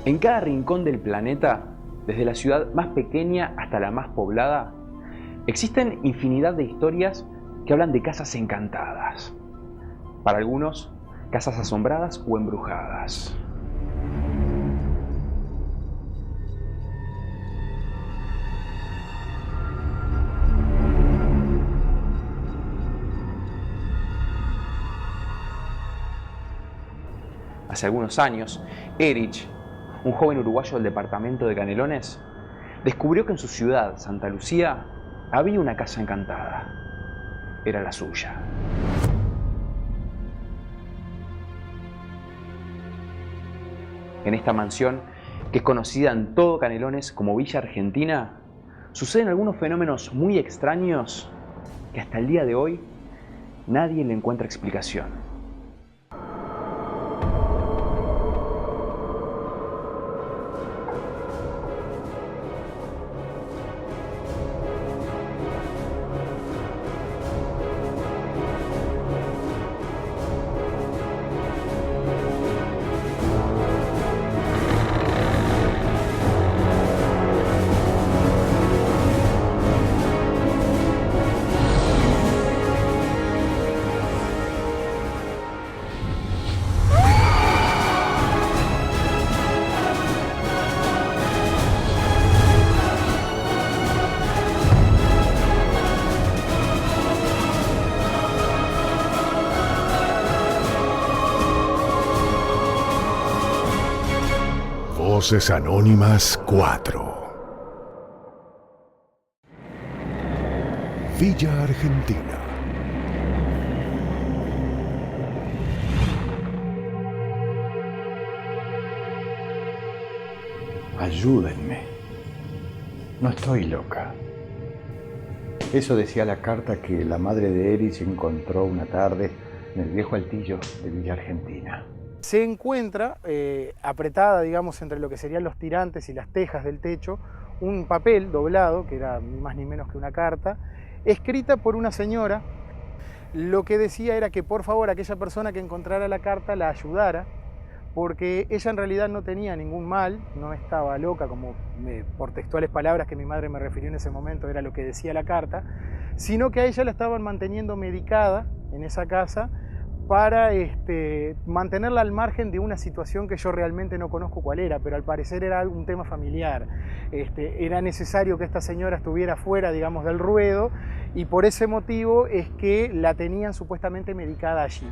En cada rincón del planeta, desde la ciudad más pequeña hasta la más poblada, existen infinidad de historias que hablan de casas encantadas. Para algunos, casas asombradas o embrujadas. Hace algunos años, Erich, un joven uruguayo del departamento de Canelones, descubrió que en su ciudad, Santa Lucía, había una casa encantada. Era la suya. En esta mansión, que es conocida en todo Canelones como Villa Argentina, suceden algunos fenómenos muy extraños que hasta el día de hoy nadie le encuentra explicación. Voces Anónimas 4. Villa Argentina. Ayúdenme. No estoy loca. Eso decía la carta que la madre de Erich encontró una tarde en el viejo altillo de Villa Argentina. Se encuentra apretada, digamos, entre lo que serían los tirantes y las tejas del techo, un papel doblado, que era ni más ni menos que una carta, escrita por una señora. Lo que decía era que por favor aquella persona que encontrara la carta la ayudara, porque ella en realidad no tenía ningún mal, no estaba loca, como por textuales palabras que mi madre me refirió en ese momento, era lo que decía la carta, sino que a ella la estaban manteniendo medicada en esa casa para mantenerla al margen de una situación que yo realmente no conozco cuál era, pero al parecer era algún tema familiar. Era necesario que esta señora estuviera fuera, digamos, del ruedo, y por ese motivo es que la tenían supuestamente medicada allí.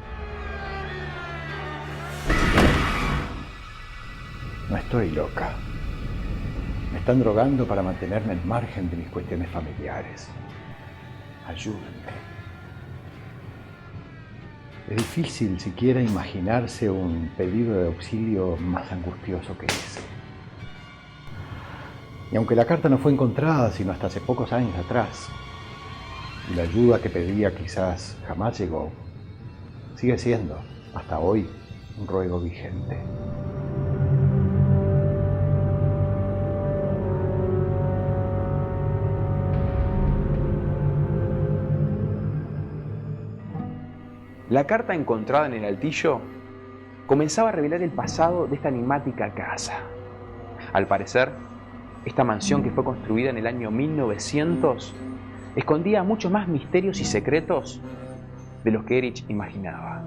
No estoy loca. Me están drogando para mantenerme al margen de mis cuestiones familiares. Ayúdenme. Es difícil siquiera imaginarse un pedido de auxilio más angustioso que ese. Y aunque la carta no fue encontrada sino hasta hace pocos años atrás, y la ayuda que pedía quizás jamás llegó, sigue siendo, hasta hoy, un ruego vigente. La carta encontrada en el altillo comenzaba a revelar el pasado de esta enigmática casa. Al parecer, esta mansión, que fue construida en el año 1900, escondía muchos más misterios y secretos de los que Erich imaginaba.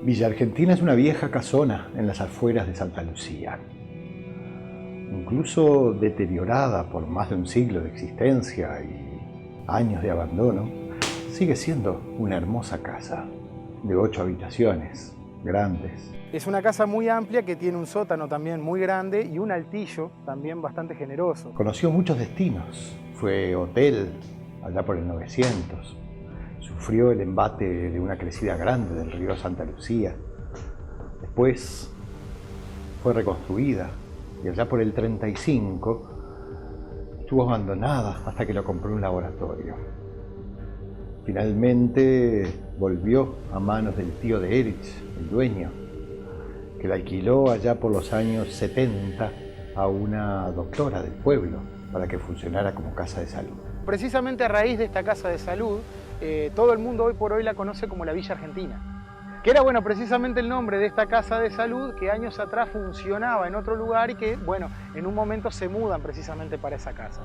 Villa Argentina es una vieja casona en las afueras de Santa Lucía. Incluso deteriorada por más de un siglo de existencia y años de abandono, sigue siendo una hermosa casa de 8 habitaciones, grandes. Es una casa muy amplia que tiene un sótano también muy grande y un altillo también bastante generoso. Conoció muchos destinos. Fue hotel allá por el 900. Sufrió el embate de una crecida grande del río Santa Lucía. Después fue reconstruida y allá por el 35 estuvo abandonada hasta que lo compró un laboratorio. Finalmente volvió a manos del tío de Erich, el dueño, que la alquiló allá por los años 70 a una doctora del pueblo. para que funcionara como casa de salud. Precisamente a raíz de esta casa de salud, todo el mundo hoy por hoy la conoce como la Villa Argentina, que era, bueno, precisamente el nombre de esta casa de salud que años atrás funcionaba en otro lugar y que, bueno, en un momento se mudan precisamente para esa casa.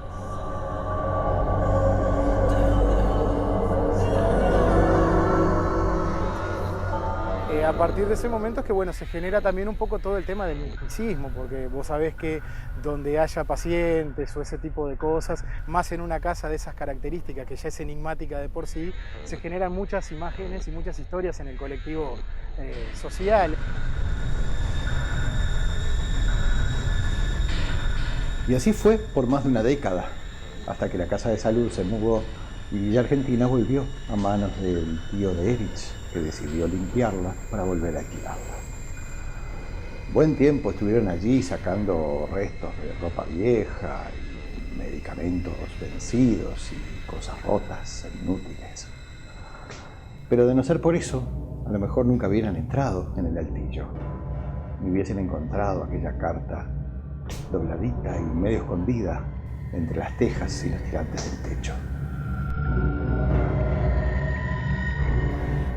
A partir de ese momento es que, bueno, se genera también un poco todo el tema del misticismo, porque vos sabés que donde haya pacientes o ese tipo de cosas, más en una casa de esas características que ya es enigmática de por sí, se generan muchas imágenes y muchas historias en el colectivo social. Y así fue por más de una década, hasta que la casa de salud se mudó y Villa Argentina volvió a manos del tío de Erich, que decidió limpiarla para volver a alquilarla. Buen tiempo estuvieron allí sacando restos de ropa vieja y medicamentos vencidos y cosas rotas e inútiles. Pero de no ser por eso, a lo mejor nunca hubieran entrado en el altillo, ni hubiesen encontrado aquella carta dobladita y medio escondida entre las tejas y los tirantes del techo.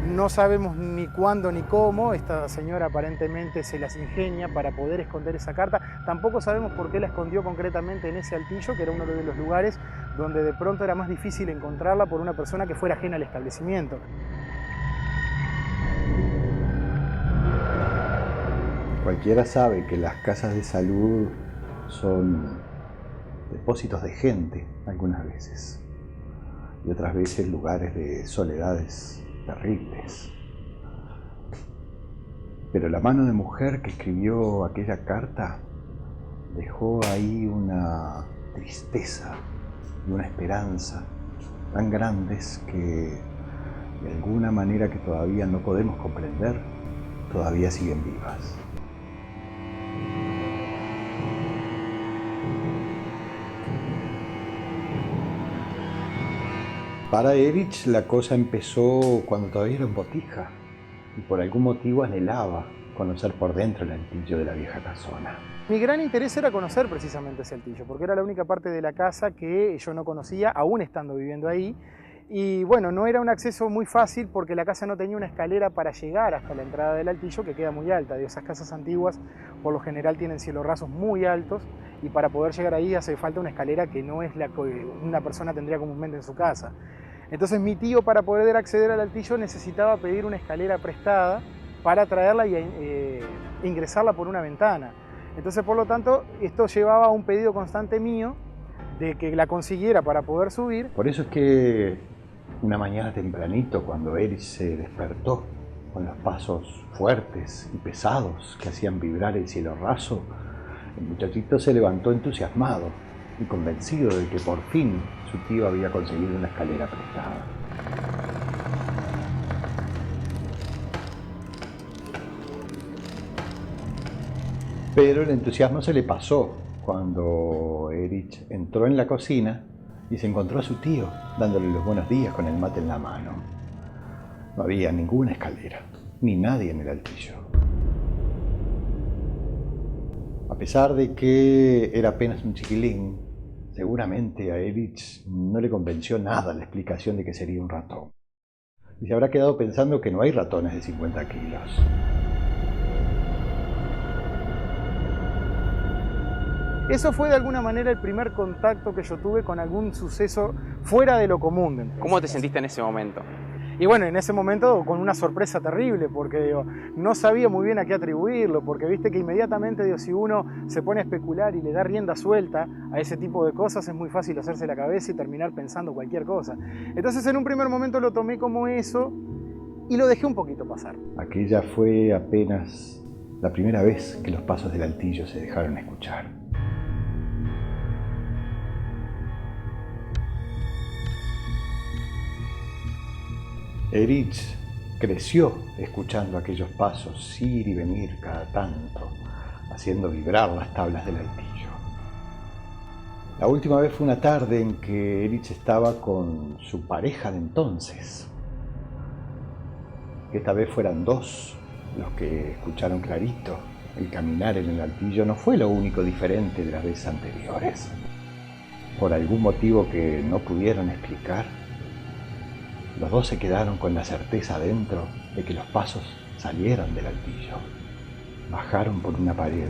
No sabemos ni cuándo ni cómo, esta señora aparentemente se las ingenia para poder esconder esa carta. Tampoco sabemos por qué la escondió concretamente en ese altillo, que era uno de los lugares donde de pronto era más difícil encontrarla por una persona que fuera ajena al establecimiento. Cualquiera sabe que las casas de salud son depósitos de gente algunas veces, y otras veces lugares de soledades terribles. Pero la mano de mujer que escribió aquella carta dejó ahí una tristeza y una esperanza tan grandes que, de alguna manera que todavía no podemos comprender, todavía siguen vivas. Para Erich la cosa empezó cuando todavía era un botija y por algún motivo anhelaba conocer por dentro el altillo de la vieja casona. Mi gran interés era conocer precisamente ese altillo, porque era la única parte de la casa que yo no conocía, aún estando viviendo ahí. Y bueno, no era un acceso muy fácil porque la casa no tenía una escalera para llegar hasta la entrada del altillo, que queda muy alta. Esas casas antiguas por lo general tienen cielos rasos muy altos y para poder llegar ahí hace falta una escalera que no es la que una persona tendría comúnmente en su casa. Entonces mi tío, para poder acceder al altillo, necesitaba pedir una escalera prestada para traerla y ingresarla por una ventana. Entonces, por lo tanto, esto llevaba a un pedido constante mío de que la consiguiera para poder subir. Por eso es que una mañana tempranito, cuando Erich se despertó con los pasos fuertes y pesados que hacían vibrar el cielo raso, el muchachito se levantó entusiasmado y convencido de que por fin su tío había conseguido una escalera prestada. Pero el entusiasmo se le pasó cuando Erich entró en la cocina y se encontró a su tío dándole los buenos días con el mate en la mano. No había ninguna escalera, ni nadie en el altillo. A pesar de que era apenas un chiquilín, seguramente a Erich no le convenció nada la explicación de que sería un ratón. Y se habrá quedado pensando que no hay ratones de 50 kilos. Eso fue de alguna manera el primer contacto que yo tuve con algún suceso fuera de lo común. ¿Cómo te sentiste en ese momento? Y bueno, en ese momento con una sorpresa terrible, porque digo, no sabía muy bien a qué atribuirlo, porque viste que inmediatamente, digo, si uno se pone a especular y le da rienda suelta a ese tipo de cosas, es muy fácil hacerse la cabeza y terminar pensando cualquier cosa. Entonces en un primer momento lo tomé como eso y lo dejé un poquito pasar. Aquella fue apenas la primera vez que los pasos del altillo se dejaron escuchar. Erich creció escuchando aquellos pasos ir y venir cada tanto, haciendo vibrar las tablas del altillo. La última vez fue una tarde en que Erich estaba con su pareja de entonces. Esta vez fueran dos los que escucharon clarito. El caminar en el altillo no fue lo único diferente de las veces anteriores. Por algún motivo que no pudieron explicar, los dos se quedaron con la certeza adentro de que los pasos salieron del altillo. Bajaron por una pared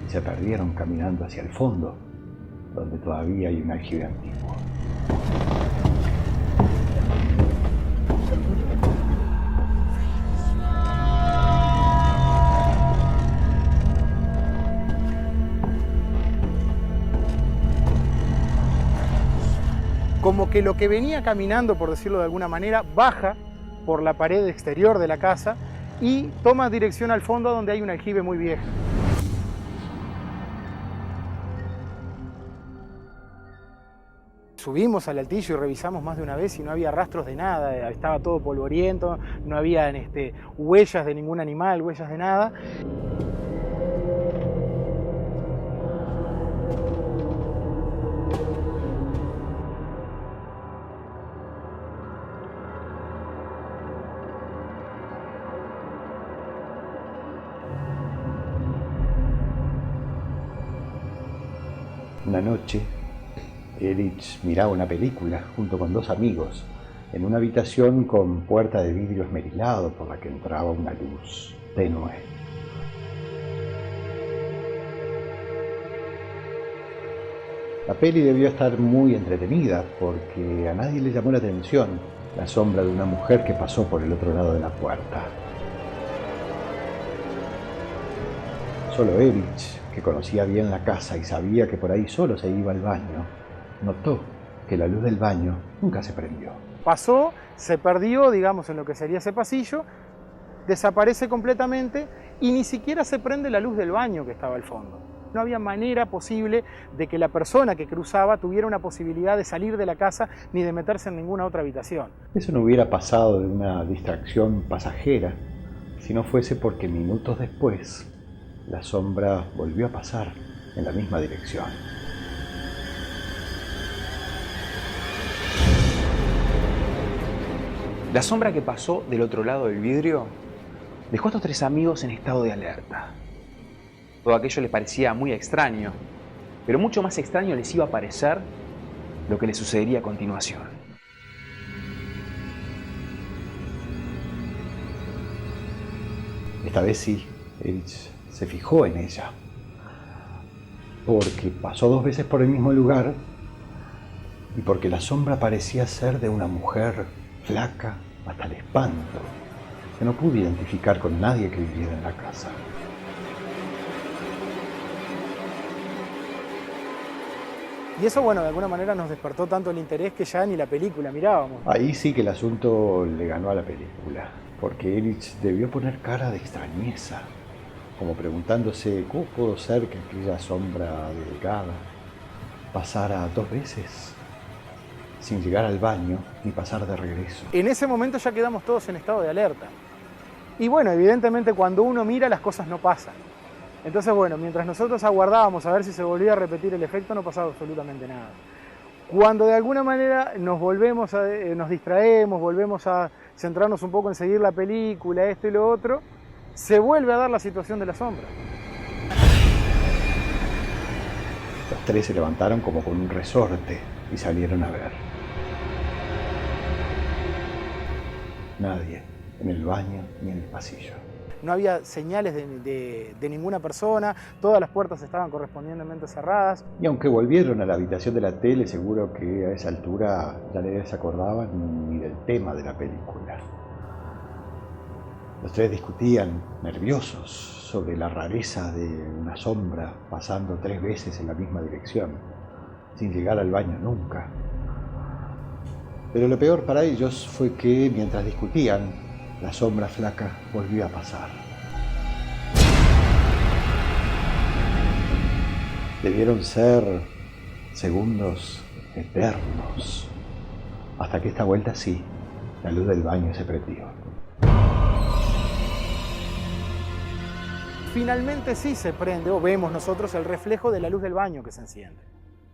y se perdieron caminando hacia el fondo, donde todavía hay un aljibe antiguo. Como que lo que venía caminando, por decirlo de alguna manera, baja por la pared exterior de la casa y toma dirección al fondo donde hay un aljibe muy viejo. Subimos al altillo y revisamos más de una vez y no había rastros de nada, estaba todo polvoriento, no había huellas de ningún animal, huellas de nada. Una noche, Erich miraba una película junto con dos amigos en una habitación con puerta de vidrio esmerilado por la que entraba una luz tenue. La peli debió estar muy entretenida porque a nadie le llamó la atención la sombra de una mujer que pasó por el otro lado de la puerta. Solo Erich, que conocía bien la casa y sabía que por ahí solo se iba al baño, notó que la luz del baño nunca se prendió. Pasó, se perdió, digamos, en lo que sería ese pasillo, desaparece completamente y ni siquiera se prende la luz del baño que estaba al fondo. No había manera posible de que la persona que cruzaba tuviera una posibilidad de salir de la casa ni de meterse en ninguna otra habitación. Eso no hubiera pasado de una distracción pasajera si no fuese porque minutos después la sombra volvió a pasar en la misma dirección. La sombra que pasó del otro lado del vidrio dejó a estos tres amigos en estado de alerta. Todo aquello les parecía muy extraño, pero mucho más extraño les iba a parecer lo que les sucedería a continuación. Esta vez sí, Erich se fijó en ella, porque pasó 2 veces por el mismo lugar y porque la sombra parecía ser de una mujer flaca hasta el espanto, que no pudo identificar con nadie que viviera en la casa. Y eso, bueno, de alguna manera nos despertó tanto el interés que ya ni la película mirábamos. Ahí sí que el asunto le ganó a la película, porque Erich debió poner cara de extrañeza, como preguntándose cómo pudo ser que aquella sombra delgada pasara 2 veces sin llegar al baño ni pasar de regreso. En ese momento ya quedamos todos en estado de alerta. Y bueno, evidentemente cuando uno mira las cosas no pasan. Entonces, bueno, mientras nosotros aguardábamos a ver si se volvía a repetir el efecto, no pasaba absolutamente nada. Cuando de alguna manera nos distraemos, volvemos a centrarnos un poco en seguir la película, esto y lo otro, se vuelve a dar la situación de la sombra. Los 3 se levantaron como con un resorte y salieron a ver. Nadie en el baño ni en el pasillo. No había señales de ninguna persona, todas las puertas estaban correspondientemente cerradas. Y aunque volvieron a la habitación de la tele, seguro que a esa altura ya no se acordaban ni del tema de la película. Los 3 discutían, nerviosos, sobre la rareza de una sombra pasando 3 veces en la misma dirección, sin llegar al baño nunca. Pero lo peor para ellos fue que, mientras discutían, la sombra flaca volvió a pasar. Debieron ser segundos eternos, hasta que esta vuelta sí, la luz del baño se prendió. Finalmente sí se prende, o vemos nosotros el reflejo de la luz del baño que se enciende.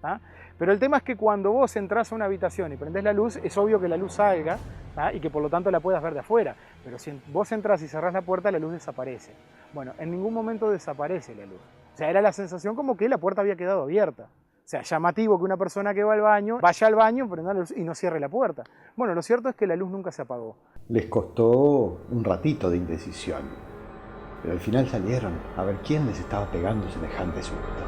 ¿Ah? Pero el tema es que cuando vos entrás a una habitación y prendés la luz, es obvio que la luz salga, ¿ah? Y que por lo tanto la puedas ver de afuera. Pero si vos entrás y cerrás la puerta, la luz desaparece. Bueno, en ningún momento desaparece la luz. O sea, era la sensación como que la puerta había quedado abierta. O sea, llamativo que una persona que va al baño, vaya al baño, prenda la luz y no cierre la puerta. Bueno, lo cierto es que la luz nunca se apagó. Les costó un ratito de indecisión, pero al final salieron a ver quién les estaba pegando semejante susto.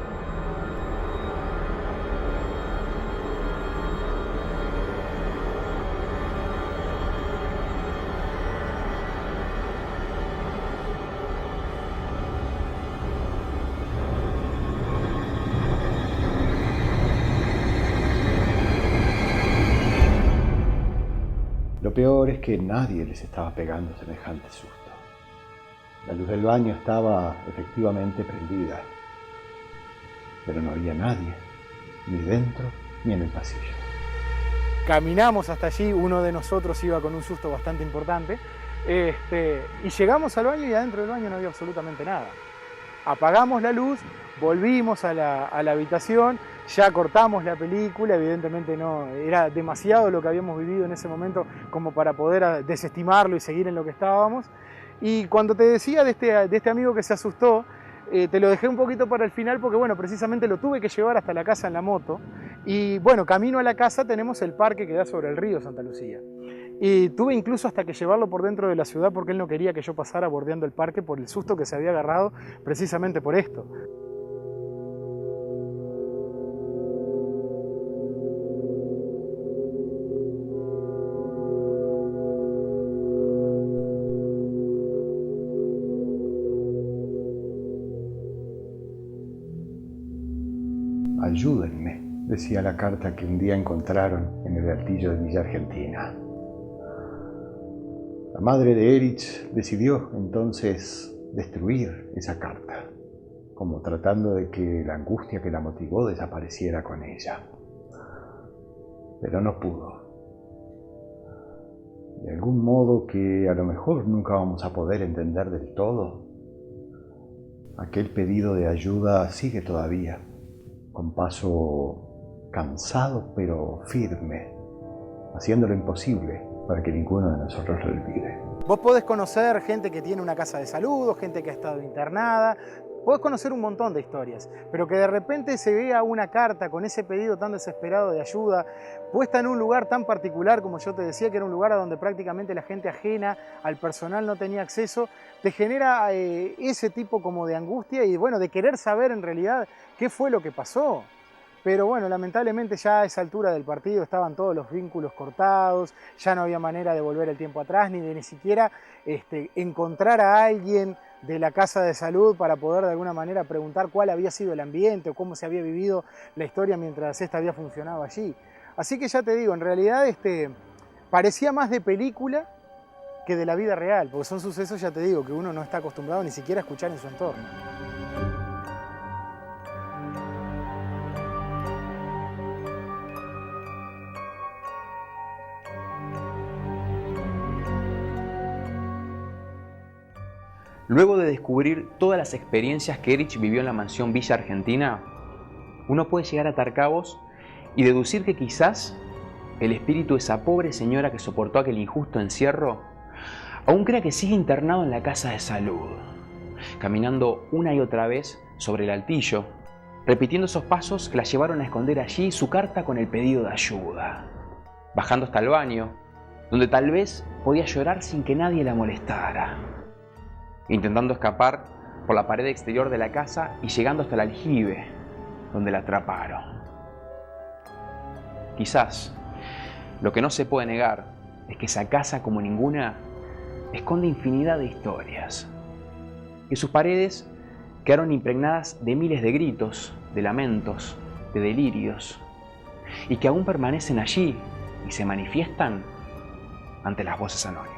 Lo peor es que nadie les estaba pegando semejante susto. La luz del baño estaba efectivamente prendida, pero no había nadie, ni dentro ni en el pasillo. Caminamos hasta allí, uno de nosotros iba con un susto bastante importante, y llegamos al baño y adentro del baño no había absolutamente nada. Apagamos la luz, volvimos a la habitación, ya cortamos la película, evidentemente no, era demasiado lo que habíamos vivido en ese momento como para poder desestimarlo y seguir en lo que estábamos. Y cuando te decía de este amigo que se asustó, te lo dejé un poquito para el final porque, bueno, precisamente lo tuve que llevar hasta la casa en la moto. Y bueno, camino a la casa tenemos el parque que da sobre el río Santa Lucía. Y tuve incluso hasta que llevarlo por dentro de la ciudad porque él no quería que yo pasara bordeando el parque por el susto que se había agarrado precisamente por esto. Ayúdenme, decía la carta que un día encontraron en el altillo de Villa Argentina. La madre de Erich decidió entonces destruir esa carta, como tratando de que la angustia que la motivó desapareciera con ella. Pero no pudo. De algún modo que a lo mejor nunca vamos a poder entender del todo, aquel pedido de ayuda sigue todavía, con paso cansado pero firme, haciendo lo imposible para que ninguno de nosotros lo olvide. Vos podés conocer gente que tiene una casa de salud, gente que ha estado internada, podés conocer un montón de historias, pero que de repente se vea una carta con ese pedido tan desesperado de ayuda, puesta en un lugar tan particular, como yo te decía, que era un lugar a donde prácticamente la gente ajena al personal no tenía acceso, te genera ese tipo como de angustia y bueno, de querer saber en realidad qué fue lo que pasó. Pero bueno, lamentablemente ya a esa altura del partido estaban todos los vínculos cortados, ya no había manera de volver el tiempo atrás, ni de ni siquiera encontrar a alguien de la casa de salud para poder de alguna manera preguntar cuál había sido el ambiente o cómo se había vivido la historia mientras esta había funcionado allí. Así que ya te digo, en realidad parecía más de película que de la vida real, porque son sucesos, ya te digo, que uno no está acostumbrado ni siquiera a escuchar en su entorno. Luego de descubrir todas las experiencias que Erich vivió en la mansión Villa Argentina, uno puede llegar a atar cabos y deducir que quizás el espíritu de esa pobre señora que soportó aquel injusto encierro aún crea que sigue internado en la casa de salud, caminando una y otra vez sobre el altillo, repitiendo esos pasos que la llevaron a esconder allí su carta con el pedido de ayuda, bajando hasta el baño, donde tal vez podía llorar sin que nadie la molestara, intentando escapar por la pared exterior de la casa y llegando hasta el aljibe, donde la atraparon. Quizás, lo que no se puede negar es que esa casa, como ninguna, esconde infinidad de historias, que sus paredes quedaron impregnadas de miles de gritos, de lamentos, de delirios, y que aún permanecen allí y se manifiestan ante las voces anónimas.